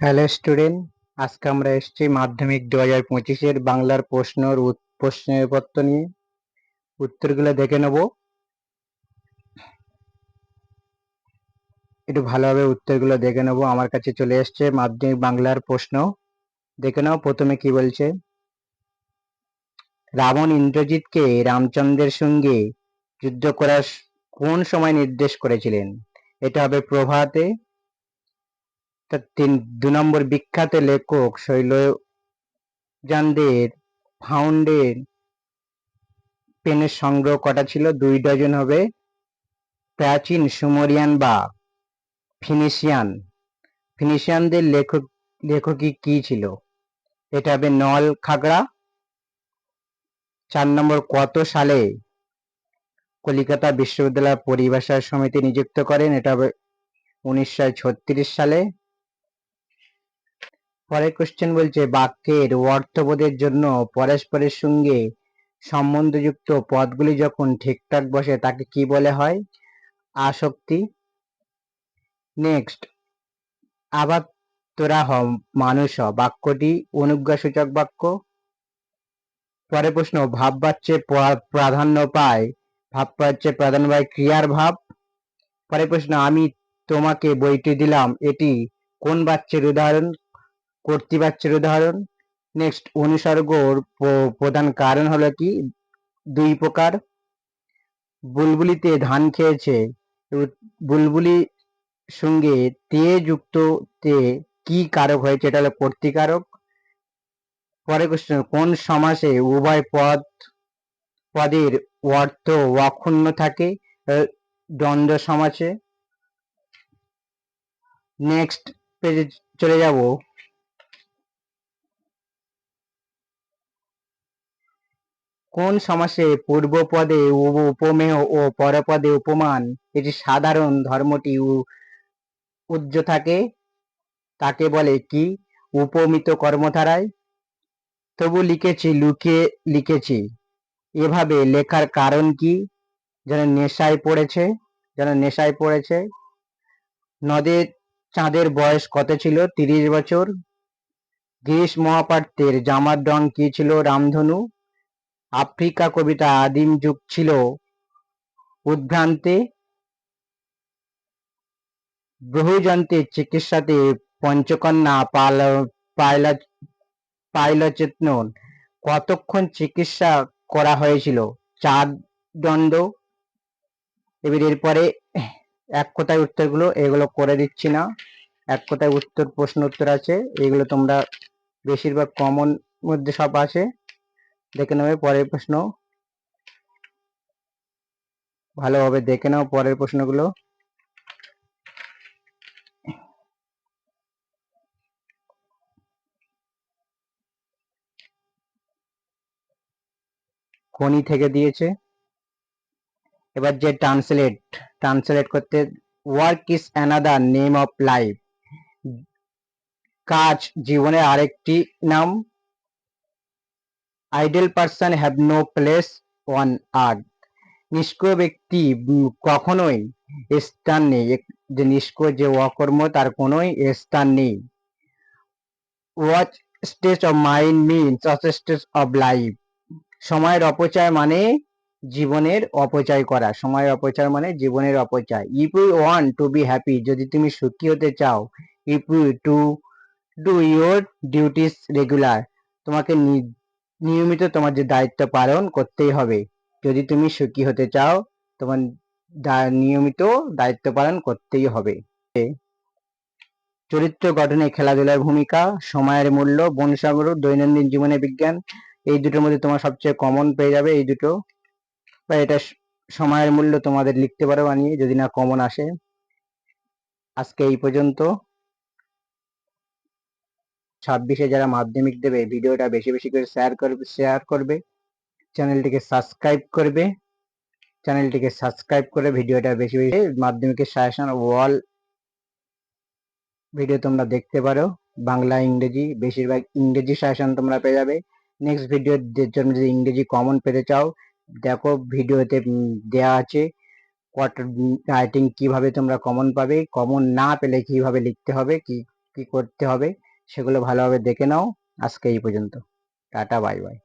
Hello student, আজকে আমরা এসেছি মাধ্যমিক 2025-এর বাংলার প্রশ্নপত্র নিয়ে উত্তরগুলো দেখে নেব। একটু ভালোভাবে উত্তরগুলো দেখে নেব। আমার কাছে চলে এসছে মাধ্যমিক বাংলার প্রশ্ন, দেখে নাও। প্রথমে কি বলছে, রাবণ ইন্দ্রজিৎকে রামচন্দ্রের সঙ্গে যুদ্ধ করার কোন সময় নির্দেশ করেছিলেন? এটা হবে প্রভাতে। দু নম্বর, বিখ্যাত লেখক শৈলজানদের ফাউন্ডেন পেনের সংগ্রহ কটা ছিল? 2 ডজন হবে। প্রাচীন সুমেরিয়ান বা ফিনিশিয়ানদের লেখকই কি ছিল? এটা হবে নল খাগড়া। 4 নম্বর, কত সালে কলিকাতা বিশ্ববিদ্যালয় পরিভাষা সমিতি নিযুক্ত করেন? এটা হবে 1936 সালে। পরের কোশ্চেন বলছে, বাক্যের অর্থবোধের জন্য পরস্পরের সঙ্গে সম্বন্ধযুক্ত পদগুলি যখন ঠিকঠাক বসে তাকে কি বলে হয়? আসক্তি। নেক্সট, আবার তোরা মানুষ বাক্যটি অনুজ্ঞাসূচক বাক্য। পরের প্রশ্ন, ভাববাচ্যে প্রাধান্য পায়, ভাববাচ্যে প্রাধান্য পায় ক্রিয়ার ভাব। পরের প্রশ্ন, আমি তোমাকে বইটি দিলাম, এটি কোন বাচ্যের উদাহরণ? কর্তৃবাচ্যের উদাহরণ। নেক্সট, অনুসর্গর প্রধান কারণ হলো কি? 2 প্রকার। বুলবুলিতে ধান খেয়েছে, বুলবুলি সঙ্গে তে যুক্ত তে কি কারক হয়েছে? এটা হলো কর্তৃকারক। পরের কোশ্চেন, কোন সমাসে উভয় পদের অর্থ অক্ষুণ্ণ থাকে? দ্বন্দ্ব সমাসে। নেক্সট পেজে চলে যাব। কোন সমাসে পূর্বপদে উপমেয় ও পরপদে উপমান, এটি সাধারণ ধর্মটি উজ্জ থাকে, তাকে বলে কি? উপমিত কর্মধারায়। তবু লিখেছি, লুকিয়ে লিখেছি, এভাবে লেখার কারণ কি? যেন নেশায় পড়েছে। নদের চাঁদের বয়স কত ছিল? 30 বছর। গিরিশ মহাপাত্রের জামার রং কি ছিল? রামধনু। আফ্রিকা কবিতা আদিম যুগ ছিল উদ্ভ্রান্তে। বহুযন্ত্রের চিকিৎসাতে পঞ্চকন্যা পাইলচেতন কতক্ষণ চিকিৎসা করা হয়েছিল? 4 দণ্ড। এরপরে এক কথায় উত্তরগুলো এগুলো করে দিচ্ছি না, এক কথায় প্রশ্ন উত্তর আছে, এগুলো তোমরা বেশিরভাগ কমন মধ্যে সব আছে, দেখে নেবে। পরের প্রশ্ন ভালোভাবে দেখে নাও। পরের প্রশ্নগুলো, খনি থেকে দিয়েছে। এবার যে ট্রান্সলেট করতে, work is another name of life, কাজ জীবনের আরেকটি নাম। Idle person have no place on earth, নিষ্ক্রিয় ব্যক্তি কখনোই স্থান নেই, যে নিষ্ক্রিয় যে অকর্ম তার কোনোই স্থান নেই। Watch stage of mind means stage of life, সময়ের অপচয় মানে জীবনের অপচয় করা, সময়ের অপচয় মানে জীবনের অপচয়। If you want to be happy, যদি তুমি সুখী হতে চাও, if you to do your duties regular, তোমাকে নিয়মিত তোমার যে দায়িত্ব পালন করতেই হবে। যদি তুমি সুখী হতে চাও, তোমার নিয়মিত দায়িত্ব পালন করতেই হবে। চরিত্র গঠনে খেলাধুলার ভূমিকা, সময়ের মূল্য, বন সংগ্রহ, দৈনন্দিন জীবনে বিজ্ঞান, এই দুটোর মধ্যে তোমার সবচেয়ে কমন পেয়ে যাবে এই দুটো, বা এটা সময়ের মূল্য তোমাদের লিখতে পারো বানিয়ে, যদি না কমন আসে। আজকে এই পর্যন্ত। 26-এ যারা মাধ্যমিক দেবে, ভিডিওটা বেশি বেশি করে শেয়ার করবে, চ্যানেলটিকে সাবস্ক্রাইব করে ভিডিওটা বেশি বেশি মাধ্যমিকের সাজেশন ওয়াল ভিডিও তোমরা দেখতে পারো। বাংলা ইংরেজি বেশিরভাগ ইংরেজি সাজেশন তোমরা পেয়ে যাবে। নেক্সট ভিডিওর জন্য যদি ইংরেজি কমন পেতে চাও, দেখো ভিডিওতে দেয়া আছে রাইটিং কিভাবে তোমরা কমন পাবে, কমন না পেলে কিভাবে লিখতে হবে, কি কি করতে হবে সেগুলো ভালোভাবে দেখে নাও। আজকে এই পর্যন্ত। Tata, bye bye.